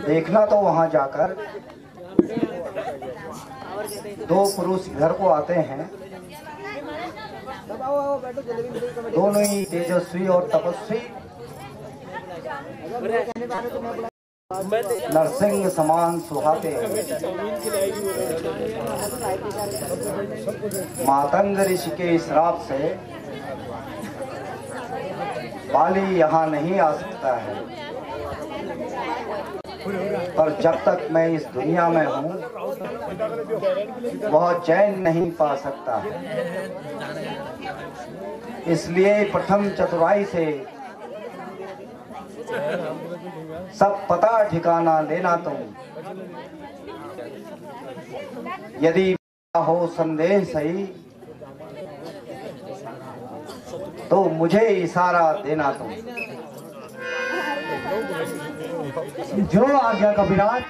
देखना तो वहां जाकर दो पुरुष घर को आते हैं, दोनों ही तेजस्वी और तपस्वी, नरसिंह समान सुहाते हैं। मातंग ऋषि के श्राप से बाली यहाँ नहीं आ सकता है, पर जब तक मैं इस दुनिया में हूँ वह चैन नहीं पा सकता है। इसलिए प्रथम चतुराई से सब पता ठिकाना लेना तुम। यदि हो संदेह सही तो मुझे इशारा देना तुम। जो आज्ञा कविराज।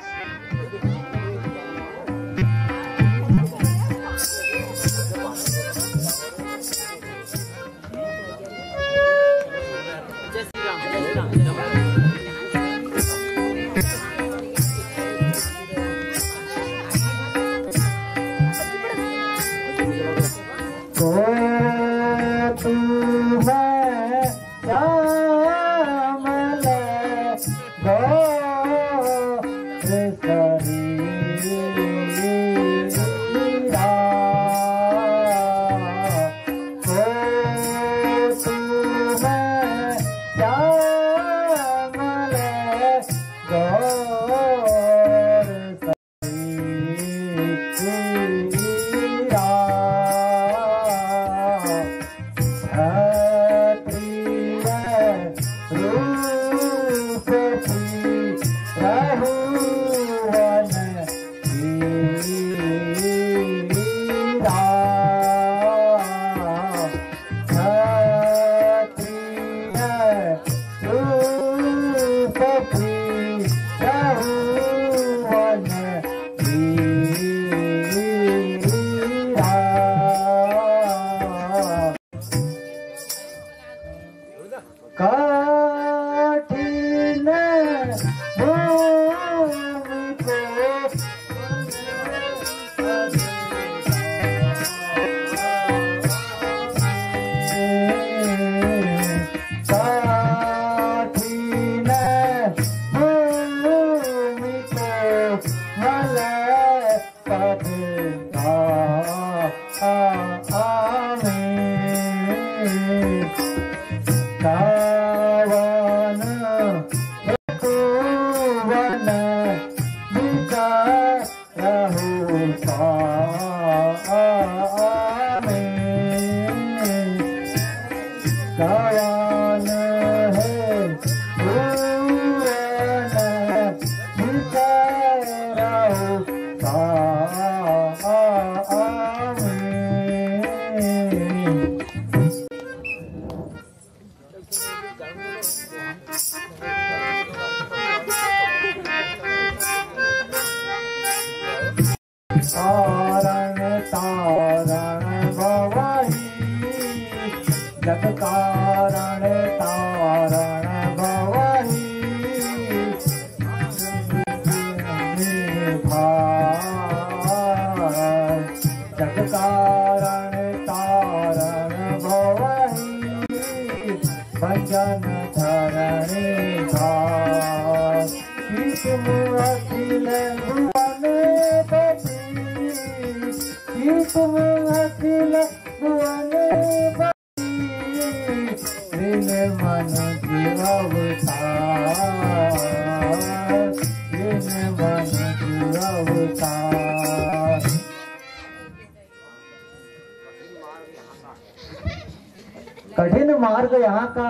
कठिन मार्ग यहाँ का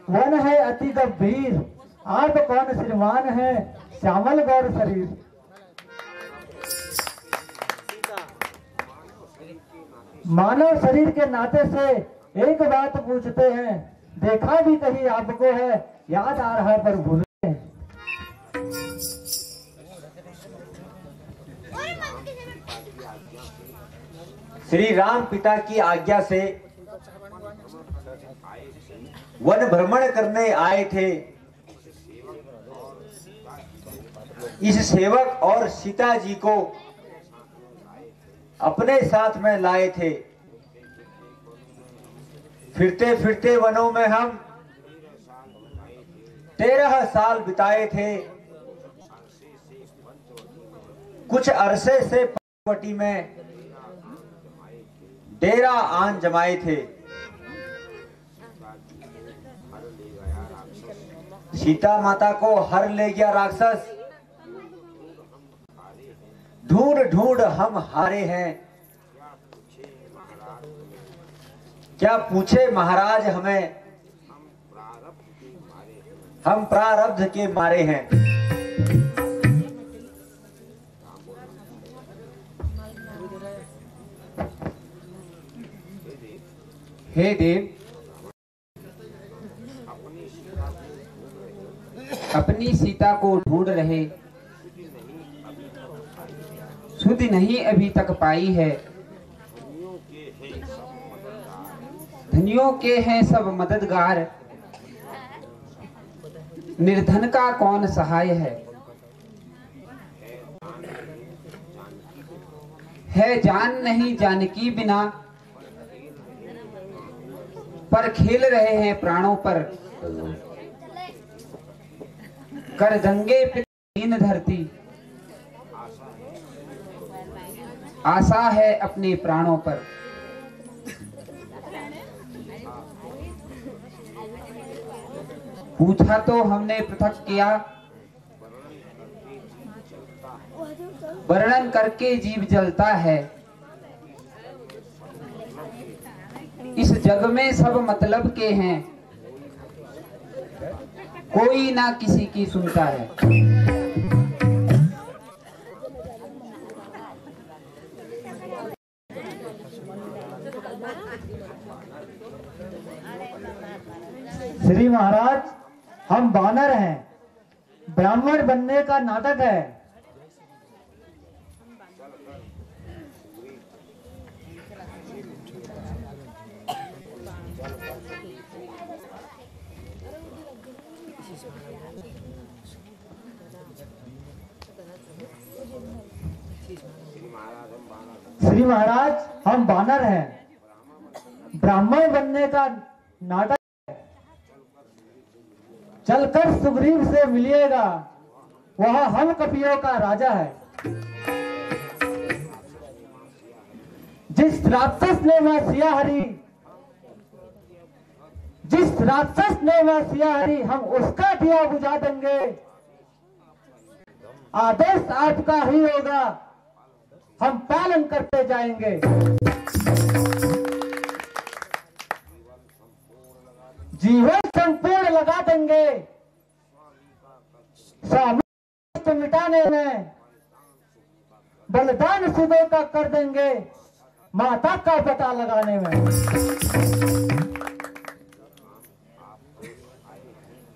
वन है अति गंभीर, आप कौन श्रीमान है श्यामल गौर शरीर। मानव शरीर के नाते से एक बात पूछते हैं, देखा भी कहीं आपको है, याद आ रहा है पर भूल गए। श्री राम पिता की आज्ञा से वन भ्रमण करने आए थे। इस सेवक और सीता जी को अपने साथ में लाए थे। फिरते फिरते वनों में हम 13 साल बिताए थे। कुछ अरसे से पंचवटी में डेरा आन जमाए थे। सीता माता को हर ले गया राक्षस, ढूंढ ढूंढ हम हारे हैं। क्या पूछे महाराज हमें, हम प्रारब्ध के मारे हैं। हे देव, अपनी सीता को ढूंढ रहे, सुध नहीं अभी तक पाई है। धनियों के हैं सब मददगार, निर्धन का कौन सहाय है जान नहीं जानकी बिना, पर खेल रहे हैं प्राणों पर। कर दंगे दीन धरती, आशा है अपने प्राणों पर। पूछा तो हमने पृथक किया, वर्णन करके जीव जलता है। इस जग में सब मतलब के हैं, कोई ना किसी की सुनता है। श्री महाराज, हम वानर हैं, ब्राह्मण बनने का नाटक है। श्री महाराज, हम वानर हैं, ब्राह्मण बनने का नाटक है। चलकर सुग्रीव से मिलिएगा, वह हम कपियों का राजा है। जिस राक्षस ने मैं सियाहरी, जिस राक्षस ने मैं सियाहरी, हम उसका दिया बुझा देंगे। आदेश आपका ही होगा, हम पालन करते जाएंगे। जीवन संपूर्ण लगा देंगे, स्वामी मिटाने में, बलिदान सुधो का कर देंगे, माता का पता लगाने में।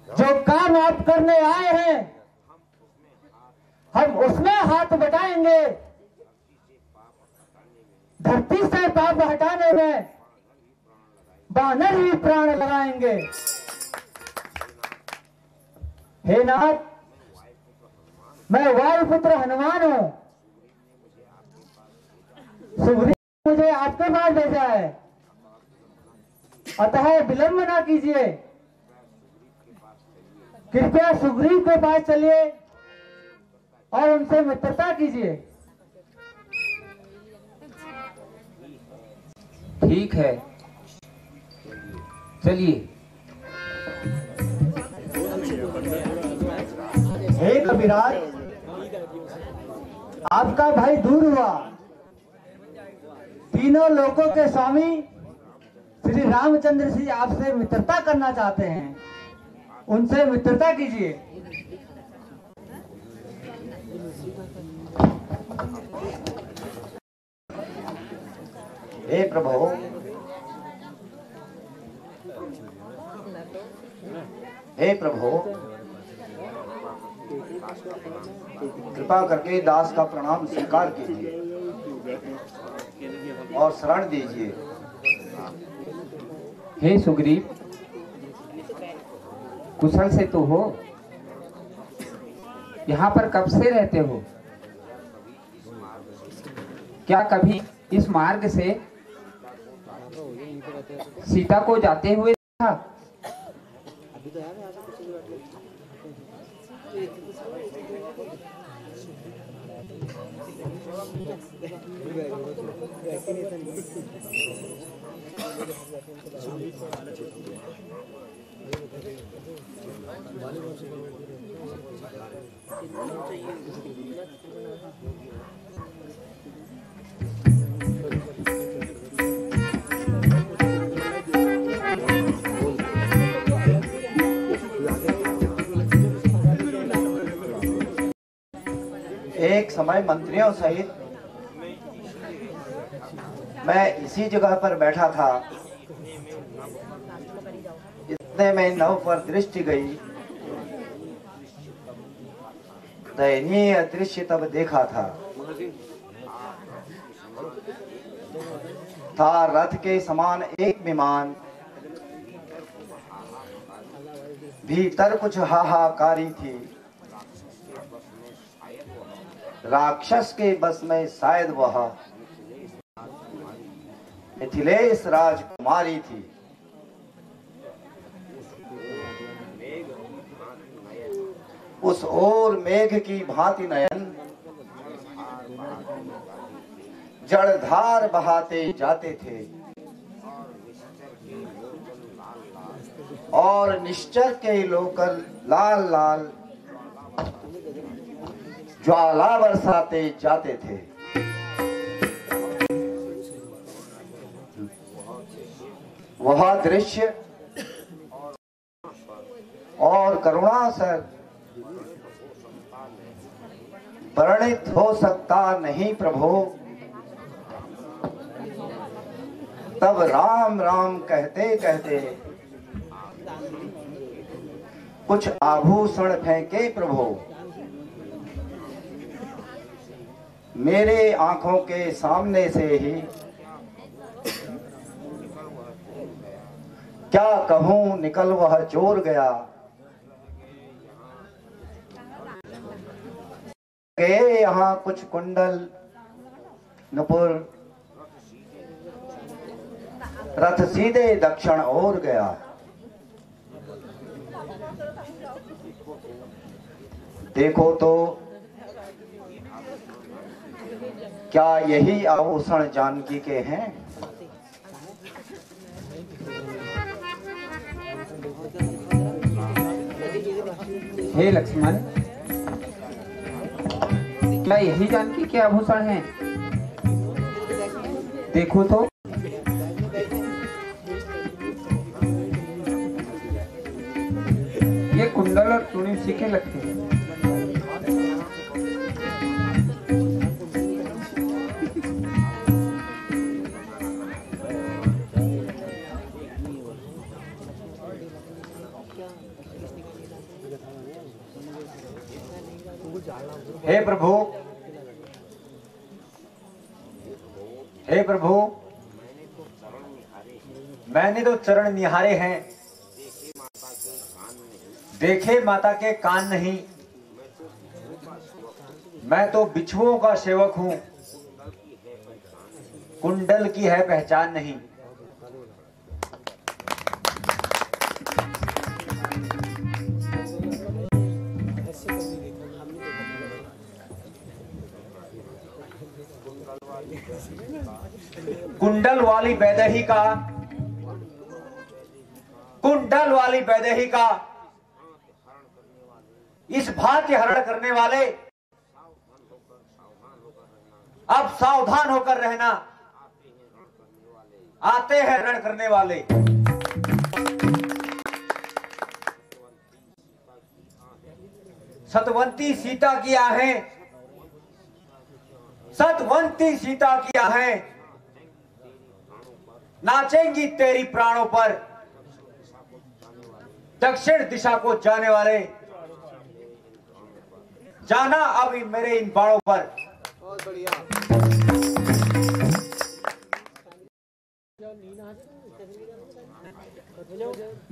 जो काम आप करने आए हैं, हम उसमें हाथ बटाएंगे। धरती से पाप हटाने में वानर ही प्राण लगाएंगे। हे नाथ, मैं वायुपुत्र हनुमान हूं। सुग्रीव ने मुझे आपके पास भेजा है, अतः विलंब ना कीजिए। कृपया सुग्रीव के पास चलिए और उनसे मित्रता कीजिए। ठीक है, चलिए। हे कविराज, आपका भाई दूर हुआ। तीनों लोकों के स्वामी श्री रामचंद्र जी आपसे मित्रता करना चाहते हैं, उनसे मित्रता कीजिए। हे प्रभु, हे प्रभु, कृपा करके दास का प्रणाम स्वीकार कीजिए और शरण दीजिए। हे सुग्रीव, कुशल से तो हो। यहाँ पर कब से रहते हो? क्या कभी इस मार्ग से सीता को जाते हुए देखा? एक समय मंत्रियों सहित मैं इसी जगह पर बैठा था। इतने में नव पर दृष्टि गई। दयनीय दृश्य तब देखा था रथ के समान एक विमान, भीतर कुछ हाहाकारी थी। राक्षस के बस में शायद वह मिथिलेश राजकुमारी थी। उस ओर मेघ की भांति नयन जलधार बहाते जाते थे और निश्चर के लोकल लाल लाल ज्वाला बरसाते जाते थे। वह दृश्य और करुणा से वर्णित हो सकता नहीं प्रभु। तब राम राम कहते कहते कुछ आभूषण फेंके प्रभु। मेरे आंखों के सामने से ही क्या कहूं निकल वह चोर गया। गए यहाँ कुछ कुंडल नुपुर, रथ सीधे दक्षिण ओर गया। देखो तो क्या यही आभूषण जानकी के हैं? हे लक्ष्मण, क्या यही जानकी के आभूषण हैं? देखो तो। ये कुंडल और चूड़ी उसी के लगते हैं। हे प्रभु, हे प्रभु, मैंने तो चरण निहारे हैं, देखे माता के कान नहीं। मैं तो बिच्छुओं का सेवक हूं, कुंडल की है पहचान नहीं। कुंडल वाली वैदेही का, कुंडल वाली वैदेही का इस भांति हरण करने वाले अब सावधान होकर रहना, आते हैं रण करने वाले। सतवंती सीता की आहें, सतवंती सीता की आहें नाचेंगी तेरी प्राणों पर। दक्षिण दिशा को जाने वाले जाना अब मेरे इन बाणों पर। बहुत बढ़िया।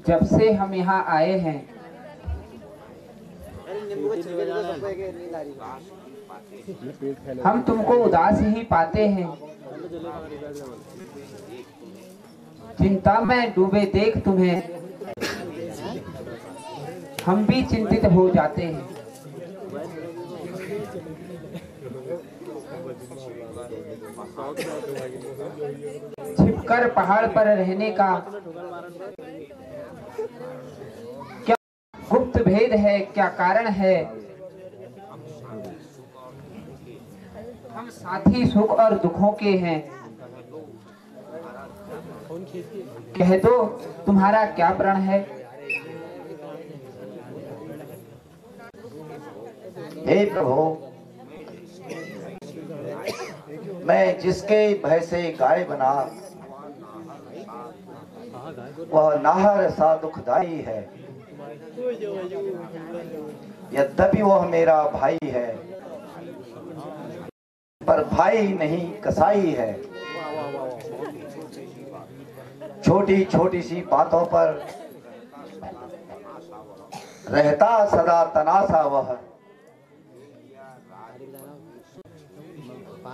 जब से हम यहाँ आए हैं हम तुमको उदास ही पाते हैं, चिंता में डूबे देख तुम्हें हम भी चिंतित हो जाते हैं। छिपकर पहाड़ पर रहने का क्या गुप्त भेद है, क्या कारण है? हम साथी सुख और दुखों के हैं, कह दो तुम्हारा क्या प्रण है? हे प्रभु, मैं जिसके भय से गाय बना वह नाहर सा दुखदाई है। यद्यपि वह मेरा भाई है, पर भाई नहीं कसाई है। छोटी छोटी सी बातों पर रहता सदा तनासा वह।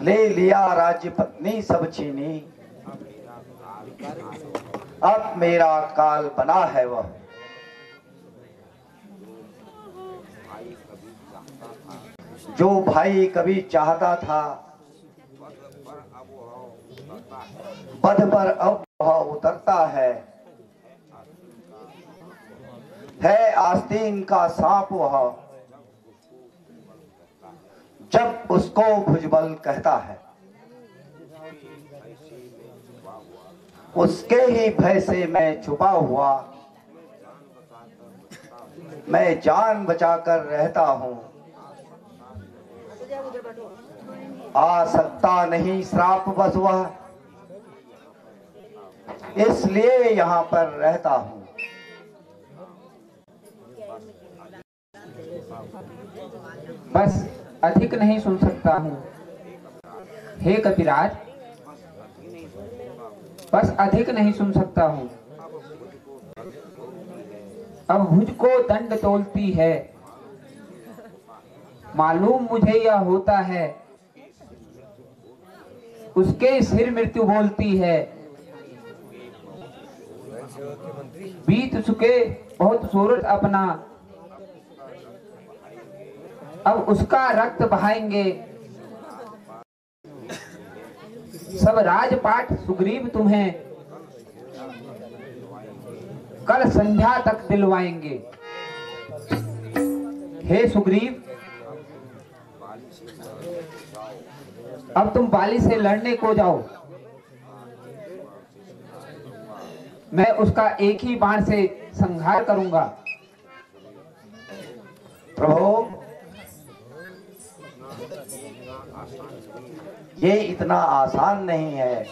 ले लिया राज्य पत्नी सब छीनी, अब मेरा काल बना है वह। जो भाई कभी चाहता था पद पर अब वह उतरता है आस्तीन का सांप वह, जब उसको भुजबल कहता है। उसके ही भय से मैं छुपा हुआ, मैं जान बचाकर रहता हूँ। आ सकता नहीं श्राप बस वह, इसलिए यहाँ पर रहता हूँ। बस अधिक नहीं सुन सकता हूँ। हे कपिराज, बस अधिक नहीं सुन सकता हूँ। अब भुज को दंड तोलती है, मालूम मुझे यह होता है। उसके सिर मृत्यु बोलती है, बीत चुके बहुत सूरज अपना, अब उसका रक्त बहाएंगे। सब राजपाट सुग्रीव तुम्हें कल संध्या तक दिलवाएंगे। हे सुग्रीव, अब तुम बाली से लड़ने को जाओ। मैं उसका एक ही बाण से संहार करूंगा। प्रभु, ये इतना आसान नहीं है।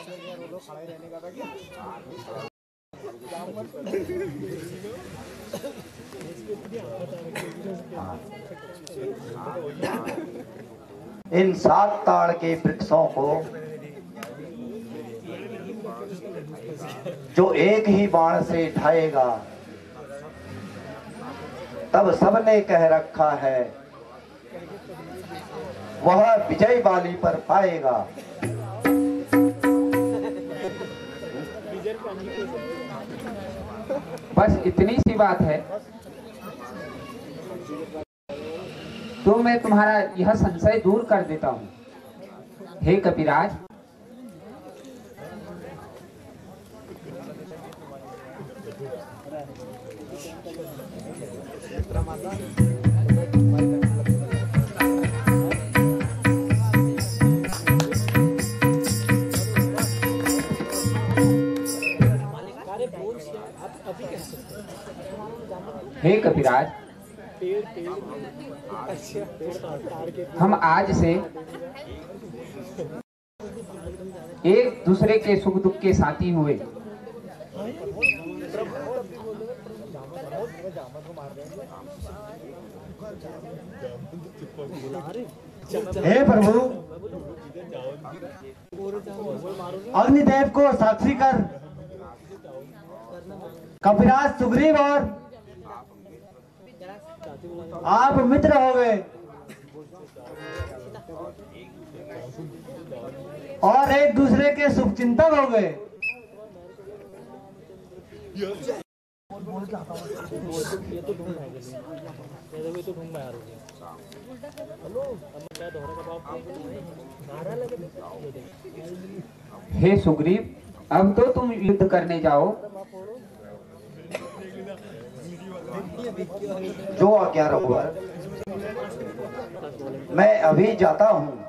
इन 7 ताड़ के वृक्षों को जो एक ही बाण से ढाएगा, तब सबने कह रखा है वह विजय बाली पर पाएगा। बस इतनी सी बात है, तो मैं तुम्हारा यह संशय दूर कर देता हूँ। हे कपिराज, हे कपिराज, हम आज से एक दूसरे के सुख दुख के साथी हुए। हे प्रभु, अग्निदेव को साक्षी कर कपिराज सुग्रीव और आप मित्र हो गए और एक दूसरे के शुभचिंतक हो गए। हे सुग्रीव, अब तो तुम युद्ध करने जाओ। जो आज्ञा रघुवर, मैं अभी जाता हूँ।